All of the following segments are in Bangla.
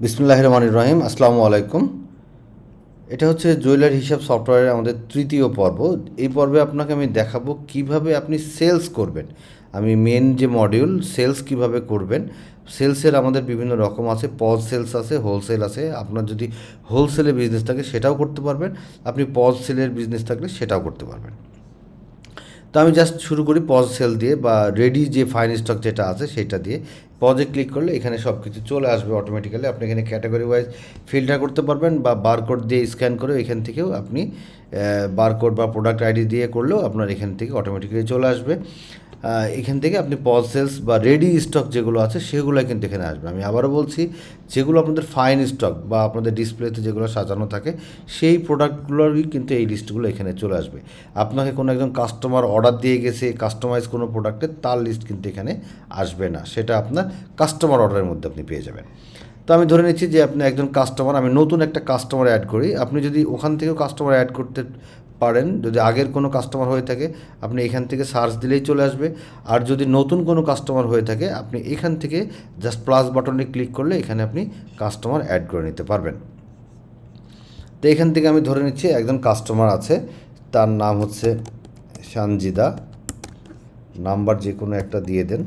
বিসমিল্লাহির রহমানির রহিম। আসসালামু আলাইকুম। এটা হচ্ছে জুয়েলারি হিসাব সফটওয়্যারের আমাদের তৃতীয় পর্ব। এই পর্বে আপনাকে আমি দেখাবো কিভাবে আপনি সেলস করবেন। আমি মেন যে মডিউল সেলস কিভাবে করবেন। সেলসের আমাদের বিভিন্ন রকম আছে, পজ সেলস আছে, হোলসেল আছে। আপনার যদি হোলসেলের বিজনেস থাকে সেটাও করতে পারবেন, আপনি পজ সেলের বিজনেস থাকলে সেটাও করতে পারবেন। তো আমি জাস্ট শুরু করি পজ সেল দিয়ে, বা রেডি যে ফাইন স্টক যেটা আছে সেটা দিয়ে। পজে ক্লিক করলে এখানে সব কিছু চলে আসবে অটোমেটিক্যালি। আপনি এখানে ক্যাটাগরি ওয়াইজ ফিল্টার করতে পারবেন, বা বারকোড দিয়ে স্ক্যান করে এখান থেকেও আপনি বারকোড বা প্রোডাক্ট আইডি দিয়ে করলেও আপনার এখান থেকে অটোমেটিক্যালি চলে আসবে। এখান থেকে আপনি পজ সেলস বা রেডি স্টক যেগুলো আছে সেগুলো কিন্তু এখানে আসবে। আমি আবারও বলছি, যেগুলো আপনাদের ফাইন স্টক বা আপনাদের ডিসপ্লেতে যেগুলো সাজানো থাকে সেই প্রোডাক্টগুলোরই কিন্তু এই লিস্টগুলো এখানে চলে আসবে। আপনাকে কোনো একজন কাস্টমার অর্ডার দিয়ে গেছে কাস্টমাইজ কোনো প্রোডাক্টের, তার লিস্ট কিন্তু এখানে আসবে না, সেটা আপনার কাস্টমার অর্ডারের মধ্যে আপনি পেয়ে যাবেন। তো আমি ধরে নিচ্ছি যে আপনি একজন কাস্টমার, আমি নতুন একটা কাস্টমার অ্যাড করি। আপনি যদি ওখান থেকেও কাস্টমার অ্যাড করতে পারেন, যদি আগের কোনো কাস্টমার হয়ে থাকে আপনি এখান থেকে সার্চ দিলেই চলে আসবে। আর যদি নতুন কোনো কাস্টমার হয়ে থাকে আপনি এখান থেকে জাস্ট প্লাস বাটনে ক্লিক করলে এখানে আপনি কাস্টমার অ্যাড করে নিতে পারবেন। তো এখান থেকে আমি ধরে নিচ্ছি একজন কাস্টমার আছে, তার নাম হচ্ছে সানজিদা। নাম্বার যে কোনো একটা দিয়ে দেন।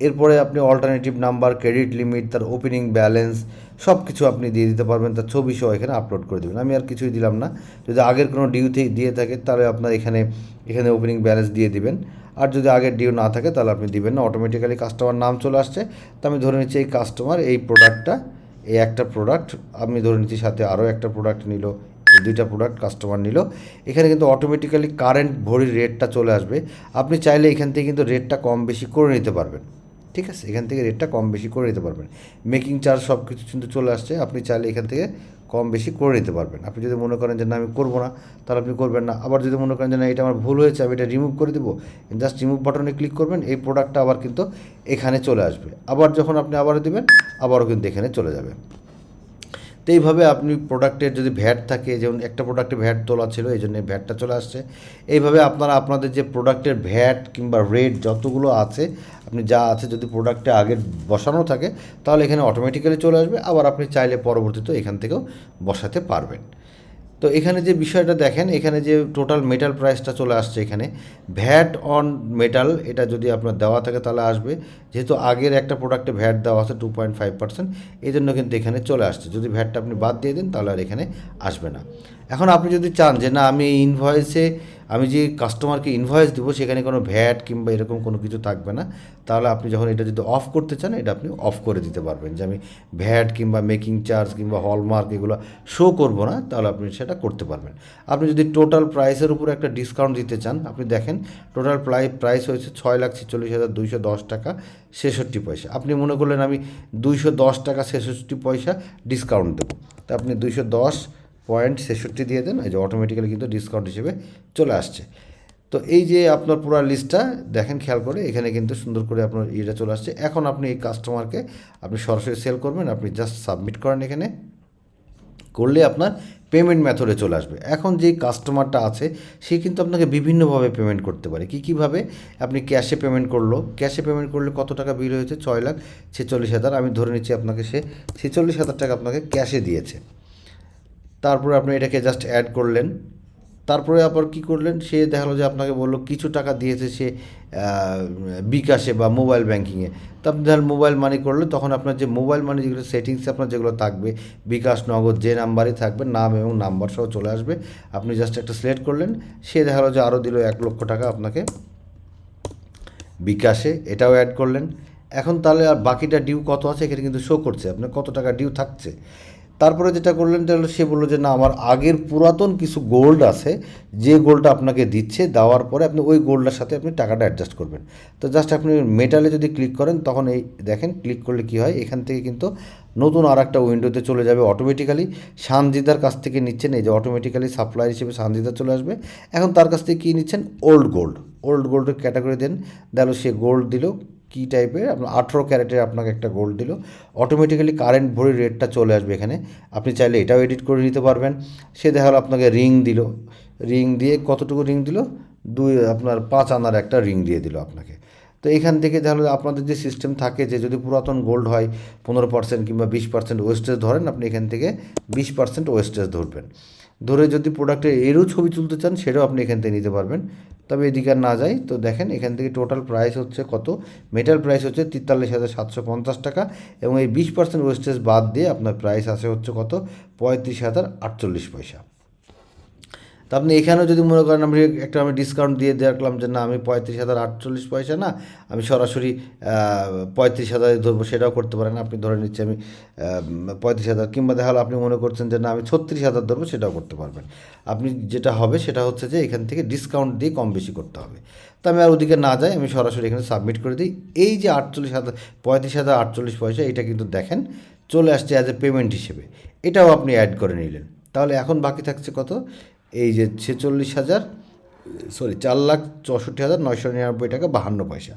এরপরে আপনি অল্টারনেটিভ নাম্বার, ক্রেডিট লিমিট, তার ওপেনিং ব্যালেন্স সব কিছু আপনি দিয়ে দিতে পারবেন। তার ছবি সহ এখানে আপলোড করে দেবেন। আমি আর কিছুই দিলাম না। যদি আগের কোনো ডিউ দিয়ে থাকে তাহলে আপনার এখানে এখানে ওপেনিং ব্যালেন্স দিয়ে দিবেন। আর যদি আগের ডিউ না থাকে তাহলে আপনি দিবেন না, অটোমেটিক্যালি কাস্টমার নাম চলে আসছে। তো আমি ধরে নিচ্ছি এই কাস্টমার এই প্রোডাক্টটা, এই একটা প্রোডাক্ট আমি ধরে নিচ্ছি, সাথে আরও একটা প্রোডাক্ট নিল, এই দুইটা প্রোডাক্ট কাস্টমার নিল। এখানে কিন্তু অটোমেটিক্যালি কারেন্ট ভরির রেটটা চলে আসবে। আপনি চাইলে এখান থেকে কিন্তু রেটটা কম বেশি করে নিতে পারবেন। ঠিক আছে, এখান থেকে রেটটা কম বেশি করে নিতে পারবেন। মেকিং চার্জ সব কিছু কিন্তু চলে আসছে, আপনি চাইলে এখান থেকে কম বেশি করে নিতে পারবেন। আপনি যদি মনে করেন যে না আমি করবো না, তাহলে আপনি করবেন না। আবার যদি মনে করেন যে না এটা আমার ভুল হয়েছে, আমি এটা রিমুভ করে দেবো, জাস্ট রিমুভ বাটনে ক্লিক করবেন, এই প্রোডাক্টটা আবার কিন্তু এখানে চলে আসবে। আবার যখন আপনি আবারও দেবেন আবারও কিন্তু এখানে চলে যাবে। তো এইভাবে আপনি প্রোডাক্টের যদি ভ্যাট থাকে, যেমন একটা প্রোডাক্টে ভ্যাট তোলা ছিল এই জন্য ভ্যাটটা চলে আসছে। এইভাবে আপনারা আপনাদের যে প্রোডাক্টের ভ্যাট কিংবা রেট যতগুলো আছে, আপনি যা আছে যদি প্রোডাক্টে আগে বসানো থাকে তাহলে এখানে অটোমেটিক্যালি চলে আসবে। আবার আপনি চাইলে পরবর্তীতে এখান থেকেও বসাতে পারবেন। তো এখানে যে বিষয়টা দেখেন, এখানে যে টোটাল মেটাল প্রাইসটা চলে আসছে, এখানে ভ্যাট অন মেটাল এটা যদি আপনার দেওয়া থাকে তাহলে আসবে। যেহেতু আগের একটা প্রোডাক্টে ভ্যাট দেওয়া আছে 2.5%, এই জন্য কিন্তু এখানে চলে আসছে। যদি ভ্যাটটা আপনি বাদ দিয়ে দেন তাহলে আর এখানে আসবে না। এখন আপনি যদি চান যে না আমি এই ইনভয়েসে, আমি যে কাস্টমারকে ইনভয়েস দেবো সেখানে কোনো ভ্যাট কিংবা এরকম কোনো কিছু থাকবে না, তাহলে আপনি যখন এটা যদি অফ করতে চান এটা আপনি অফ করে দিতে পারবেন, যে আমি ভ্যাট কিংবা মেকিং চার্জ কিংবা হলমার্ক এগুলো শো করবো না, তাহলে আপনি সেটা করতে পারবেন। আপনি যদি টোটাল প্রাইসের উপর একটা ডিসকাউন্ট দিতে চান, আপনি দেখেন টোটাল প্রাইস হয়েছে 6,46,210 টাকা 66 পয়সা। আপনি মনে করলেন আমি 210 টাকা 66 পয়সা ডিসকাউন্ট দেবো, তা আপনি 210.66 দিয়ে দেন, এই যে অটোমেটিক্যালি কিন্তু ডিসকাউন্ট হিসেবে চলে আসছে। তো এই যে আপনার পুরো লিস্টটা দেখেন খেয়াল করে, এখানে কিন্তু সুন্দর করে আপনার ইয়েটা চলে আসছে। এখন আপনি এই কাস্টমারকে আপনি সরাসরি সেল করবেন, আপনি জাস্ট সাবমিট করেন, এখানে করলে আপনার পেমেন্ট মেথডে চলে আসবে। এখন যেই কাস্টমারটা আছে সে কিন্তু আপনাকে বিভিন্নভাবে পেমেন্ট করতে পারে। কীভাবে? আপনি ক্যাশে পেমেন্ট করলো, ক্যাশে পেমেন্ট করলে কত টাকা বিল হয়েছে, 6,46,000। আমি ধরে নিচ্ছি আপনাকে সে 46,000 টাকা আপনাকে ক্যাশে দিয়েছে। তারপরে আপনি এটাকে জাস্ট অ্যাড করলেন। তারপরে আবার কী করলেন, সে দেখালো যে আপনাকে বললো কিছু টাকা দিয়েছে সে বিকাশে বা মোবাইল ব্যাঙ্কিংয়ে। তো আপনি ধরেন মোবাইল মানি করলে তখন আপনার যে মোবাইল মানি যেগুলো সেটিংসে আপনার যেগুলো থাকবে, বিকাশ, নগদ যে নাম্বারই থাকবে নাম এবং নাম্বার সহ চলে আসবে। আপনি জাস্ট একটা সিলেক্ট করলেন, সে দেখালো যে আরও দিল 1,00,000 টাকা আপনাকে বিকাশে, এটাও অ্যাড করলেন। এখন তাহলে আর বাকিটা ডিউ কত আছে এখানে কিন্তু শো করছে আপনার কত টাকা ডিউ থাকছে। তারপরে যেটা করলেন তাহলে সে বললো যে না আমার আগের পুরাতন কিছু গোল্ড আছে, যে গোল্ডটা আপনাকে দিচ্ছে, দেওয়ার পরে আপনি ওই গোল্ডের সাথে আপনি টাকাটা অ্যাডজাস্ট করবেন। তো জাস্ট আপনি মেটালে যদি ক্লিক করেন তখন এই দেখেন ক্লিক করলে কি হয়, এখান থেকে কিন্তু নতুন আর একটা উইন্ডোতে চলে যাবে অটোমেটিক্যালি। সানজিদার কাছ থেকে নিচ্ছেন, এই যে অটোমেটিক্যালি সাপ্লায়ার হিসেবে সানজিদা চলে আসবে। এখন তার কাছ থেকে কী নিচ্ছেন, ওল্ড গোল্ডের ক্যাটাগরি দেন, তাহলে সে গোল্ড দিল কী টাইপের, আপনার 18 ক্যারেটের আপনাকে একটা গোল্ড দিল। অটোমেটিক্যালি কারেন্ট ভরির রেটটা চলে আসবে এখানে। আপনি চাইলে এটাও এডিট করে নিতে পারবেন। সে দেখালো আপনাকে রিং দিল, রিং দিয়ে কতটুকু রিং দিল, আপনার 5 আনার একটা রিং দিয়ে দিল আপনাকে। তো এখান থেকে তাহলে আপনাদের যে সিস্টেম থাকে যে যদি পুরাতন গোল্ড হয় 15% কিংবা 20% ওয়েস্টেজ ধরেন, আপনি এখান থেকে 20% ওয়েস্টেজ ধরবেন। ধরে যদি প্রোডাক্টের এরও ছবি তুলতে চান সেটাও আপনি এখান থেকে নিতে পারবেন। তবে এদিকে আর না যাই, তো দেখেন এখান থেকে টোটাল প্রাইস হচ্ছে কত, মেটাল প্রাইস হচ্ছে 43,750 টাকা, এবং এই 20% ওয়েস্টেজ বাদ দিয়ে আপনার প্রাইস আসে হচ্ছে কত, 35,048 পয়সা। তা আপনি এখানেও যদি মনে করেন আমি ডিসকাউন্ট দিয়ে দেখলাম যে না আমি 35,048 পয়সা না, আমি সরাসরি 35,000 ধরবো, সেটাও করতে পারেন। আপনি ধরে নিচ্ছি আমি 35,000, কিংবা দেখা হলো আপনি মনে করছেন যে না আমি 36,000 ধরবো, সেটাও করতে পারবেন। আপনি যেটা হবে সেটা হচ্ছে যে এখান থেকে ডিসকাউন্ট দিয়ে কম বেশি করতে হবে। তো আমি আর ওদিকে না যাই, আমি সরাসরি এখানে সাবমিট করে দিই। এই যে 35,048 পয়সা, এটা কিন্তু দেখেন চলে আসছে অ্যাজ এ পেমেন্ট হিসেবে, এটাও আপনি অ্যাড করে নিলেন। তাহলে এখন বাকি থাকছে কত, এই যে 4,64,999 টাকা 52 পয়সা।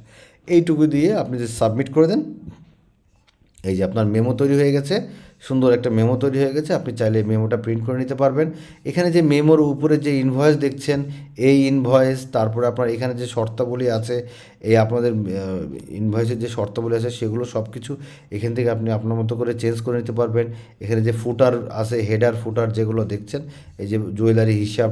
এইটুকু দিয়ে আপনি যে সাবমিট করে দেন, এই যে আপনার মেমো তৈরি হয়ে গেছে, সুন্দর একটা মেমো তৈরি হয়ে গেছে। আপনি চাইলে মেমোটা প্রিন্ট করে নিতে পারবেন। এখানে যে মেমোর উপরে যে ইনভয়েস দেখছেন, এই ইনভয়েস, তারপরে আপনার এখানে যে শর্তাবলী আছে, এই আপনাদের ইনভয়েসের যে শর্তাবলী আছে সেগুলো সব কিছু এখান থেকে আপনি আপনার মতো করে চেঞ্জ করে নিতে পারবেন। এখানে যে ফুটার আছে, হেডার ফুটার যেগুলো দেখছেন, এই যে জুয়েলারি হিসাব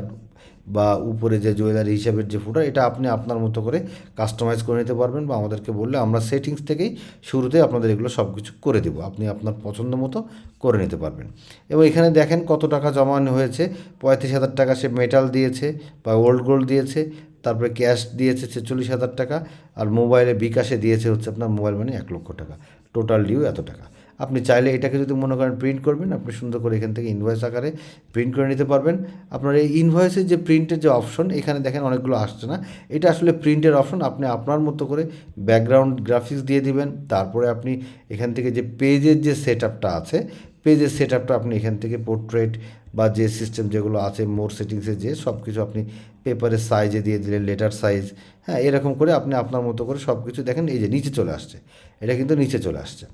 বা উপরে যে জুয়েলারি হিসাবের যে ফুটার, এটা আপনি আপনার মতো করে কাস্টমাইজ করে নিতে পারবেন, বা আমাদেরকে বললে আমরা সেটিংস থেকেই শুরুতে আপনাদের এগুলো সব কিছু করে দেবো, আপনি আপনার পছন্দ মতো করে নিতে পারবেন। এবং এখানে দেখেন কত টাকা জমানো হয়েছে, 35,000 টাকা সে মেটাল দিয়েছে বা ওল্ড গোল্ড দিয়েছে, তারপরে ক্যাশ দিয়েছে 46,000 টাকা, আর মোবাইলে বিকাশে দিয়েছে হচ্ছে আপনার মোবাইল মানি 1,00,000 টাকা, টোটাল ডিউ এত টাকা। আপনি চাইলে এটাকে যদি মনে করেন প্রিন্ট করবেন, আপনি সুন্দর করে এখান থেকে ইনভয়েস আকারে প্রিন্ট করে নিতে পারবেন। আপনার এই ইনভয়েসের যে প্রিন্টের যে অপশন, এখানে দেখেন অনেকগুলো আসছে না, এটা আসলে প্রিন্টের অপশন। আপনি আপনার মতো করে ব্যাকগ্রাউন্ড গ্রাফিক্স দিয়ে দিবেন, তারপরে আপনি এখান থেকে যে পেজের যে সেট আপটা আছে, পেজের সেট আপটা আপনি এখান থেকে পোর্ট্রেট বা যে সিস্টেম যেগুলো আছে মোর সেটিংসে, যে সব কিছু আপনি পেপারের সাইজে দিয়ে দিলেন, লেটার সাইজ, হ্যাঁ, এরকম করে আপনি আপনার মতো করে সব কিছু দেখেন, এই যে নিচে চলে আসছে, এটা কিন্তু নিচে চলে আসছে।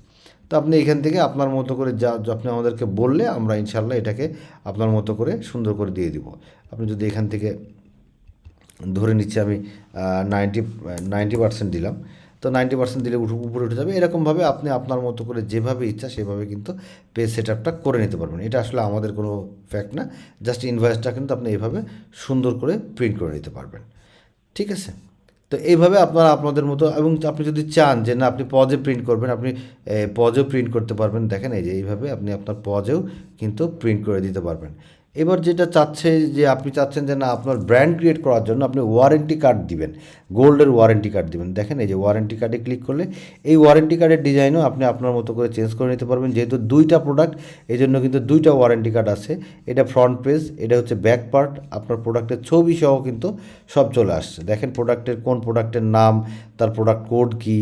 তো আপনি এখান থেকে আপনার মতো করে যা আপনি আমাদেরকে বললে আমরা ইনশাল্লাহ এটাকে আপনার মতো করে সুন্দর করে দিয়ে দিব। আপনি যদি এখান থেকে ধরে নিচ্ছি আমি 90% দিলাম, তো 90% দিলে উপরে উঠে যাবে। এরকমভাবে আপনি আপনার মতো করে যেভাবে ইচ্ছা সেভাবে কিন্তু পেজ সেট আপটা করে নিতে পারবেন। এটা আসলে আমাদের কোনো ফ্যাক্ট না, জাস্ট ইনভয়েসটা কিন্তু আপনি এইভাবে সুন্দর করে প্রিন্ট করে নিতে পারবেন। ঠিক আছে? তো এইভাবে আপনারা আপনাদের মতো, এবং আপনি যদি চান যে না আপনি পজে প্রিন্ট করবেন, আপনি পজেও প্রিন্ট করতে পারবেন। দেখেন এই যে এইভাবে আপনি আপনার পজেও কিন্তু প্রিন্ট করে দিতে পারবেন। এবার যেটা চাচ্ছে যে আপনি চাচ্ছেন যে না আপনার ব্র্যান্ড ক্রিয়েট করার জন্য আপনি ওয়ারেন্টি কার্ড দিবেন, গোল্ডের ওয়ারেন্টি কার্ড দিবেন। দেখেন এই যে ওয়ারেন্টি কার্ডে ক্লিক করলে এই ওয়ারেন্টি কার্ডের ডিজাইনও আপনি আপনার মতো করে চেঞ্জ করে নিতে পারবেন। যেহেতু দুইটা প্রোডাক্ট, এই জন্য কিন্তু দুইটা ওয়ারেন্টি কার্ড আছে। এটা ফ্রন্ট পেজ, এটা হচ্ছে ব্যাক পার্ট, আপনার প্রোডাক্টের ছবি সহ কিন্তু সব চলে আসছে। দেখেন প্রোডাক্টের কোন প্রোডাক্টের নাম, তার প্রোডাক্ট কোড কী,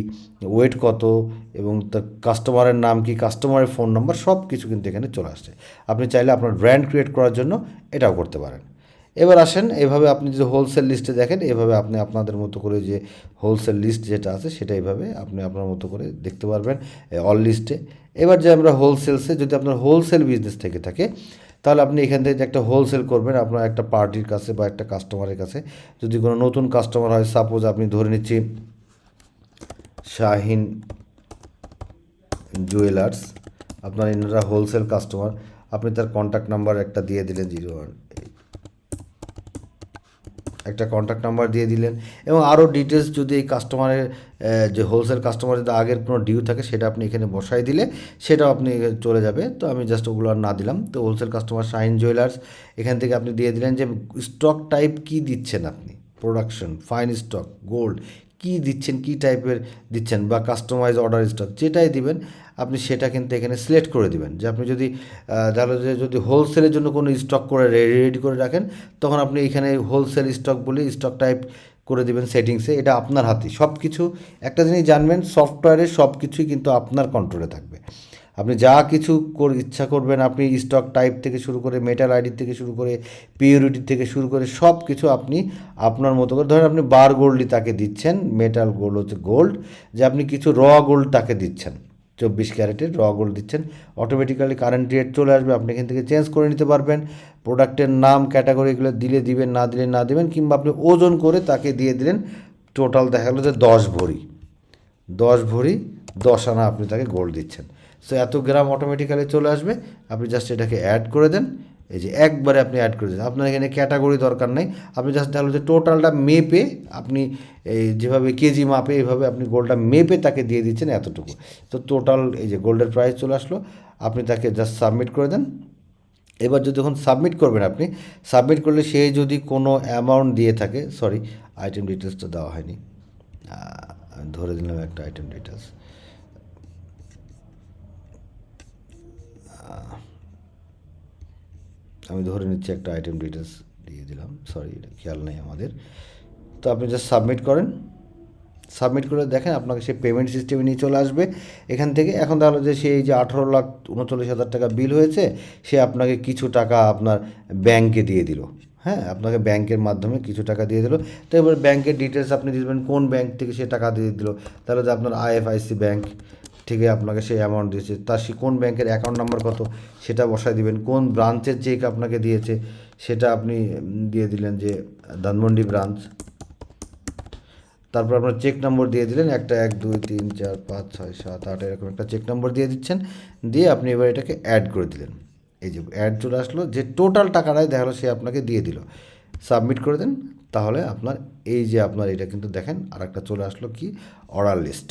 ওয়েট কত, এবং তার কাস্টমারের নাম কি, কাস্টমারের ফোন নাম্বার, সব কিছু কিন্তু এখানে চলে আসছে। আপনি চাইলে আপনার ব্র্যান্ড ক্রিয়েট করার জন্য এটাও করতে পারেন। এবার আসেন, এভাবে আপনি যদি হোলসেল লিস্টে দেখেন, এভাবে আপনি আপনাদের মতো করে যে হোলসেল লিস্ট যেটা আছে সেটা এইভাবে আপনি আপনার মতো করে দেখতে পারবেন অল লিস্টে। এবার যে আমরা হোলসেলসে, যদি আপনার হোলসেল বিজনেস থেকে থাকে তাহলে আপনি এখান থেকে যে একটা হোলসেল করবেন আপনার একটা পার্টির কাছে বা একটা কাস্টমারের কাছে, যদি কোনো নতুন কাস্টমার হয়, সাপোজ আপনি ধরে নিচ্ছি শাহিন জুয়েলার্স, আপনার এনারা হোলসেল কাস্টমার, আপনি তার কন্ট্যাক্ট নাম্বার একটা দিয়ে দিলেন 01, একটা কন্ট্যাক্ট নাম্বার দিয়ে দিলেন, এবং আরও ডিটেলস যদি এই কাস্টমারের যে হোলসেল কাস্টমার যদি আগের কোনো ডিউ থাকে সেটা আপনি এখানে বসাই দিলে সেটাও আপনি চলে যাবে। তো আমি জাস্ট ওগুলো আর না দিলাম। তো হোলসেল কাস্টমার শাহিন জুয়েলার্স, এখান থেকে আপনি দিয়ে দিলেন যে স্টক টাইপ কী দিচ্ছেন আপনি, প্রোডাকশন, ফাইন স্টক, গোল্ড কী দিচ্ছেন, কী টাইপের দিচ্ছেন, বা কাস্টমাইজ অর্ডার স্টক যেটাই দিবেন আপনি সেটা কিন্তু এখানে সিলেক্ট করে দিবেন। যে আপনি যদি তাহলে যে যদি হোলসেলের জন্য কোনো স্টক করে রেডি করে রাখেন, তখন আপনি এখানে হোলসেল স্টক বলে স্টক টাইপ করে দিবেন সেটিংসে। এটা আপনার হাতে সব কিছু। একটা জিনিস জানবেন, সফটওয়্যারে সব কিছুই কিন্তু আপনার কন্ট্রোলে থাকবে। আপনি যা কিছু ইচ্ছা করবেন, আপনি স্টক টাইপ থেকে শুরু করে মেটাল আইডি থেকে শুরু করে পিউরিটি থেকে শুরু করে সব কিছু আপনি আপনার মতো করে, ধরেন আপনি বার গোল্ডই তাকে দিচ্ছেন, মেটাল গোল্ড হচ্ছে গোল্ড, যে আপনি কিছু র গোল্ড তাকে দিচ্ছেন, 24 ক্যারেটের র গোল্ড দিচ্ছেন, অটোমেটিক্যালি কারেন্ট রেট চলে আসবে, আপনি এখান থেকে চেঞ্জ করে নিতে পারবেন। প্রোডাক্টের নাম, ক্যাটাগরি এগুলো দিলে দিবেন, না দিলে না দিবেন, কিংবা আপনি ওজন করে তাকে দিয়ে দিলেন, টোটাল দেখা গেলো যে 10 ভরি, 10 ভরি 10 আনা আপনি তাকে গোল্ড দিচ্ছেন। সো এত গ্রাম অটোমেটিক্যালি চলে আসবে। আপনি জাস্ট এটাকে অ্যাড করে দেন। এই যে একবারে আপনি অ্যাড করে দেন, আপনার এখানে ক্যাটাগরি দরকার নেই। আপনি জাস্ট তাহলে যে টোটালটা মেপে আপনি এই যেভাবে কেজি মাপে এইভাবে আপনি গোল্ডটা মেপে তাকে দিয়ে দিচ্ছেন এতটুকু। তো টোটাল এই যে গোল্ডের প্রাইস চলে আসলো, আপনি তাকে জাস্ট সাবমিট করে দেন। এবার যদি যখন সাবমিট করবেন, আপনি সাবমিট করলে সে যদি কোনো অ্যামাউন্ট দিয়ে থাকে, সরি আইটেম ডিটেলসটা দেওয়া হয়নি, আমি ধরে দিলাম একটা আইটেম ডিটেলস, আমি ধরে নিচ্ছি একটা আইটেম ডিটেলস দিয়ে দিলাম, সরি এটা খেয়াল নেই আমাদের। তো আপনি জাস্ট সাবমিট করেন, সাবমিট করে দেখেন আপনাকে সে পেমেন্ট সিস্টেমে নিয়ে চলে আসবে এখান থেকে। এখন তাহলে যে সেই যে 18,39,000 টাকা বিল হয়েছে, সে আপনাকে কিছু টাকা আপনার ব্যাংকে দিয়ে দিল। হ্যাঁ, আপনাকে ব্যাংকের মাধ্যমে কিছু টাকা দিয়ে দিল। তো এবার ব্যাংকের ডিটেলস আপনি দিয়ে দেবেন, কোন ব্যাংক থেকে সে টাকা দিয়ে দিল। তাহলে যে আপনার IFIC ব্যাংক থেকে আপনাকে সেই অ্যামাউন্ট দিয়েছে, তার সে কোন ব্যাংকের অ্যাকাউন্ট নাম্বার কত সেটা বসায় দিবেন, কোন ব্রাঞ্চের চেক আপনাকে দিয়েছে সেটা আপনি দিয়ে দিলেন যে ধানমন্ডি ব্রাঞ্চ। তারপর আপনার চেক নম্বর দিয়ে দিলেন একটা, 1 2 3 4 5 6 7 8 এরকম একটা চেক নম্বর দিয়ে দিচ্ছেন। দিয়ে আপনি এবার এটাকে অ্যাড করে দিলেন। এই যে অ্যাড চলে আসলো, যে টোটাল টাকাটাই দেখালো সে আপনাকে দিয়ে দিল। সাবমিট করে দেন। তাহলে আপনার এই যে আপনার এটা কিন্তু দেখেন আর একটা চলে আসলো কি, অর্ডার লিস্ট।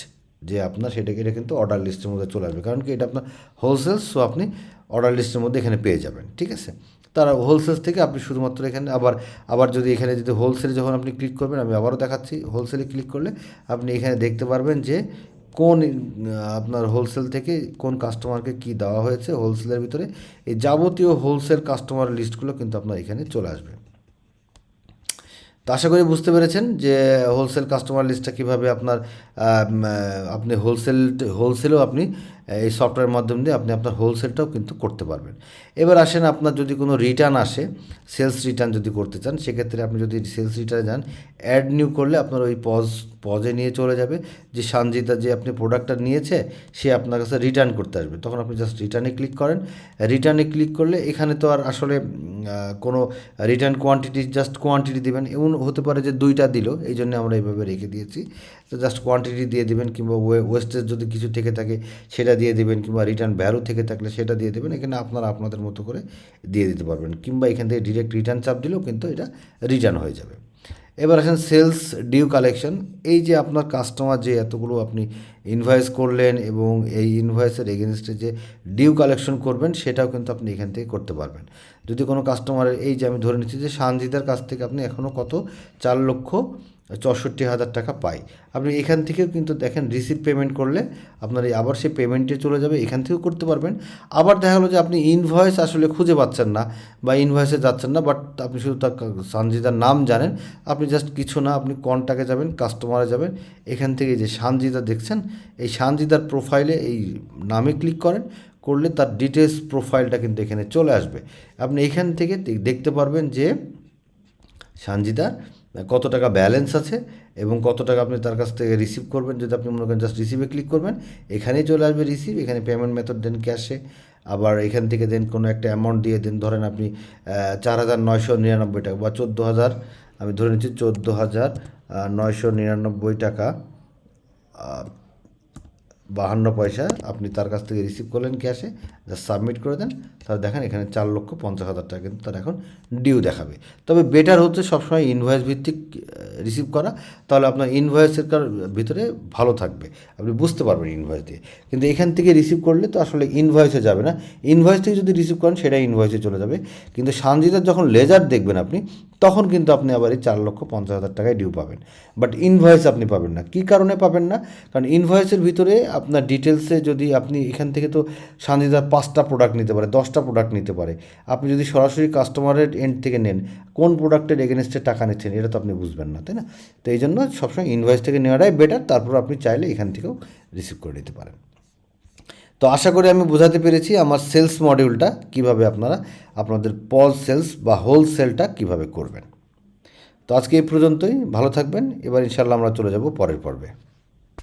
যে আপনার সেটাকে এটা কিন্তু অর্ডার লিস্টের মধ্যে চলে আসবে, কারণ কি এটা আপনার হোলসেল। সো আপনি অর্ডার লিস্টের মধ্যে এখানে পেয়ে যাবেন, ঠিক আছে। তারা হোলসেল থেকে আপনি শুধুমাত্র এখানে আবার যদি এখানে যদি হোলসেলে যখন আপনি ক্লিক করবেন, আমি আবারও দেখাচ্ছি, হোলসেলে ক্লিক করলে আপনি এখানে দেখতে পারবেন যে কোন আপনার হোলসেল থেকে কোন কাস্টমারকে কি দেওয়া হয়েছে হোলসেলের ভিতরে। এই যাবতীয় হোলসেল কাস্টমার লিস্টগুলো কিন্তু আপনার এখানে চলে আসবে। তো আশা করি বুঝতে পেরেছেন যে হোলসেল কাস্টমার লিস্টটা কীভাবে আপনার আপনি হোলসেলেও আপনি এই সফটওয়্যারের মাধ্যম দিয়ে আপনি আপনার হোলসেলটাও কিন্তু করতে পারবেন। এবার আসেন, আপনার যদি কোনো রিটার্ন আসে, সেলস রিটার্ন যদি করতে চান, সেক্ষেত্রে আপনি যদি সেলস রিটার্নে যান, অ্যাড নিউ করলে আপনার ওই পজে নিয়ে চলে যাবে যে সঞ্জিতা যে আপনি প্রোডাক্টটা নিয়েছে সে আপনার কাছে রিটার্ন করতে আসবে। তখন আপনি জাস্ট রিটার্নে ক্লিক করেন। রিটার্নে ক্লিক করলে এখানে তো আর আসলে কোনো রিটার্ন কোয়ান্টিটি, জাস্ট কোয়ান্টিটি দেবেন। এমন হতে পারে যে 2টা দিল, এই জন্য আমরা এইভাবে রেখে দিয়েছি। তো জাস্ট কোয়ান্টিটি দিয়ে দেবেন, কিংবা ওয়েস্টেজ যদি কিছু থেকে থাকে সেটা দিয়ে দেবেন, কিংবা রিটার্ন ভ্যালু থেকে থাকলে সেটা দিয়ে দেবেন। এখানে আপনারা আপনাদের মতো করে দিয়ে দিতে পারবেন, কিংবা এখান থেকে ডিরেক্ট রিটার্ন চাপ দিলেও কিন্তু এটা রিটার্ন হয়ে যাবে। এবার আসেন সেলস ডিউ কালেকশন। এই যে আপনার কাস্টমার যে এতগুলো আপনি ইনভয়েস করলেন এবং এই ইনভয়েসের এগেনস্টে যে ডিউ কালেকশন করবেন, সেটাও কিন্তু আপনি এখান থেকে করতে পারবেন। যদি কোনো কাস্টমারের, এই যে আমি ধরে নিচ্ছি যে সানজিদার কাছ থেকে আপনি এখনও কত 4,64,000 টাকা পাই, আপনি এখান থেকেও কিন্তু দেখেন রিসিভ পেমেন্ট করলে আপনার আবার সেই পেমেন্টে চলে যাবে, এখান থেকেও করতে পারবেন। আবার দেখা গেলো যে আপনি ইনভয়েস আসলে খুঁজে পাচ্ছেন না বা ইনভয়েসে যাচ্ছেন না, বাট আপনি শুধু তার সানজিদার নাম জানেন, আপনি জাস্ট কিছু না, আপনি কন্ট্যাক্টে যাবেন, কাস্টমারে যাবেন, এখান থেকে যে সানজিদা দেখছেন এই সানজিদার প্রোফাইলে এই নামে ক্লিক করেন, করলে তার ডিটেলস প্রোফাইলটা কিন্তু এখানে চলে আসবে। আপনি এখান থেকে দেখতে পারবেন যে সানজিদার কত টাকা ব্যালেন্স আছে এবং কত টাকা আপনি তার কাছ থেকে রিসিভ করবেন। যদি আপনি মনে করেন জাস্ট রিসিভে ক্লিক করবেন, এখানেই চলে আসবে রিসিভ। এখানে পেমেন্ট মেথড দেন ক্যাশে, আবার এখান থেকে দেন কোনো একটা অ্যামাউন্ট দিয়ে দেন, ধরেন আপনি 4,999 টাকা বা 14,000, আমি ধরে নিচ্ছি 14,999 টাকা 52 পয়সা আপনি তার কাছ থেকে রিসিভ করলেন ক্যাশে, জাস্ট সাবমিট করে দেন। তাহলে দেখেন এখানে 4,50,000 টাকা কিন্তু তার এখন ডিউ দেখাবে। তবে বেটার হচ্ছে সবসময় ইনভয়েস ভিত্তিক রিসিভ করা, তাহলে আপনার ইনভয়েসের ভিতরে ভালো থাকবে, আপনি বুঝতে পারবেন ইনভয়েস দিয়ে। কিন্তু এখান থেকে রিসিভ করলে তো আসলে ইনভয়েসে যাবে না, ইনভয়েস থেকে যদি রিসিভ করেন সেটা ইনভয়েসে চলে যাবে। কিন্তু সানজিদার যখন লেজার দেখবেন আপনি, তখন কিন্তু আপনি আবার এই 4,50,000 টাকায় ডিউ পাবেন, বাট ইনভয়েস আপনি পাবেন না। কী কারণে পাবেন না? কারণ ইনভয়েসের ভিতরে আপনার ডিটেলসে যদি আপনি এখান থেকে তো সানজিদার 5টা প্রোডাক্ট নিতে পারে, 10টা প্রোডাক্ট নিতে পারে। আপনি যদি সরাসরি কাস্টমারের এন্ড থেকে নেন, কোন প্রোডাক্টের এগেনস্টে টাকা নিচ্ছেন এটা তো আপনি বুঝবেন না, তাই না? তো এই জন্য সবসময় ইনভয়েস থেকে নেওয়াটাই বেটার। তারপর আপনি চাইলে এখান থেকেও রিসিভ করে নিতে পারেন। তো আশা করি আমি বোঝাতে পেরেছি আমার সেলস মডিউলটা কিভাবে আপনারা আপনাদের পজ সেলস বা হোলসেলটা কিভাবে করবেন। তো আজকে এই পর্যন্তই, ভালো থাকবেন। এবার ইনশাল্লাহ আমরা চলে যাব পরের পর্বে।